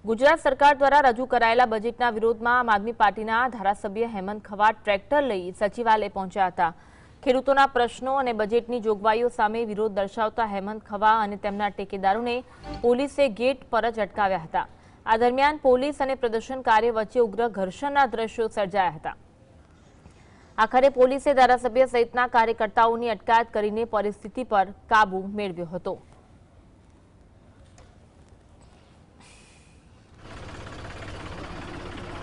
ગુજરાત સરકાર દ્વારા રજૂ કરાયેલા બજેટના વિરોધમાં આમ આદમી પાર્ટીના ધારાસભ્ય હેમંત ખવા ટ્રેક્ટર લઈ સચિવાલય પહોંચ્યા હતા। ખેડૂતોના પ્રશ્નો અને બજેટની જોગવાઈઓ સામે વિરોધ દર્શાવતા હેમંત ખવા અને તેમના ટેકેદારોને પોલીસે ગેટ પર જ અટકાવ્યા હતા। આ દરમિયાન પોલીસ અને પ્રદર્શનકારીઓ વચ્ચે ઉગ્ર ઘર્ષણના દ્રશ્યો સર્જાયા હતા। આખરે પોલીસે ધારાસભ્ય સહિતના કાર્યકર્તાઓની અટકાયત કરીને પરિસ્થિતિ પર કાબુ મેળવ્યો હતો।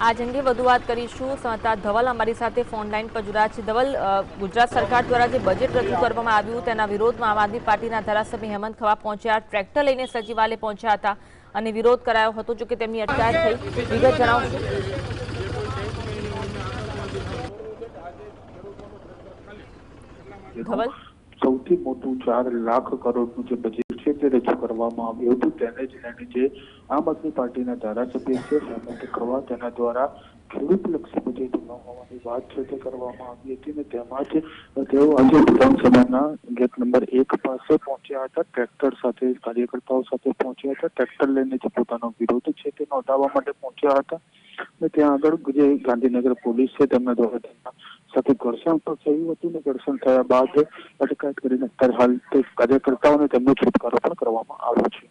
आज अंगे વધુ વાત કરીશું। સંવાદદાતા ધવલ અમારી સાથે ફોન લાઈન પર જોડાયા છે। ધવલ, ગુજરાત સરકાર દ્વારા જે બજેટ રજૂ કરવામાં આવ્યું તેના વિરોધમાં આમ આદમી પાર્ટીના ધારાસભ્ય હેમંત ખવા પહોંચ્યા, ટ્રેક્ટર લઈને સચિવાલય પહોંચ્યા હતા અને વિરોધ કરાયો હતો, જો કે તેમની અટકાયત થઈ। વિગત જણાવશો? ધવલ, સૌથી મોટું 4 લાખ કરોડનું જે બજેટ છે તે રજૂ કરવામાં આવ્યું હતું, તેને જ લઈને જે આમ આદમી પાર્ટીના ધારાસભ્ય છે હેમંત ખવા તેના દ્વારા ખેડૂતલક્ષી બજેટ ન હોવાની વાત છે તે કરવામાં આવી હતી ને તેમાં જ તેઓ આજે વિધાનસભાના ગેટ નંબર 1 પાસે પહોંચ્યા હતા। ટ્રેક્ટર સાથે કાર્યકર્તાઓ સાથે પહોંચ્યા હતા। ટ્રેક્ટર લઈને જે પોતાનો વિરોધ છે તે નોંધાવવા માટે પહોંચ્યા હતા ને ત્યાં આગળ જે ગાંધીનગર પોલીસ છે તેમના દ્વારા તેમના સાથે ઘર્ષણ પણ થયું હતું ને ઘર્ષણ થયા બાદ અટકાયત કરીને અત્યારે હાલ તે કાર્યકર્તાઓને તેમનો છુટકારો પણ કરવામાં આવ્યો છે।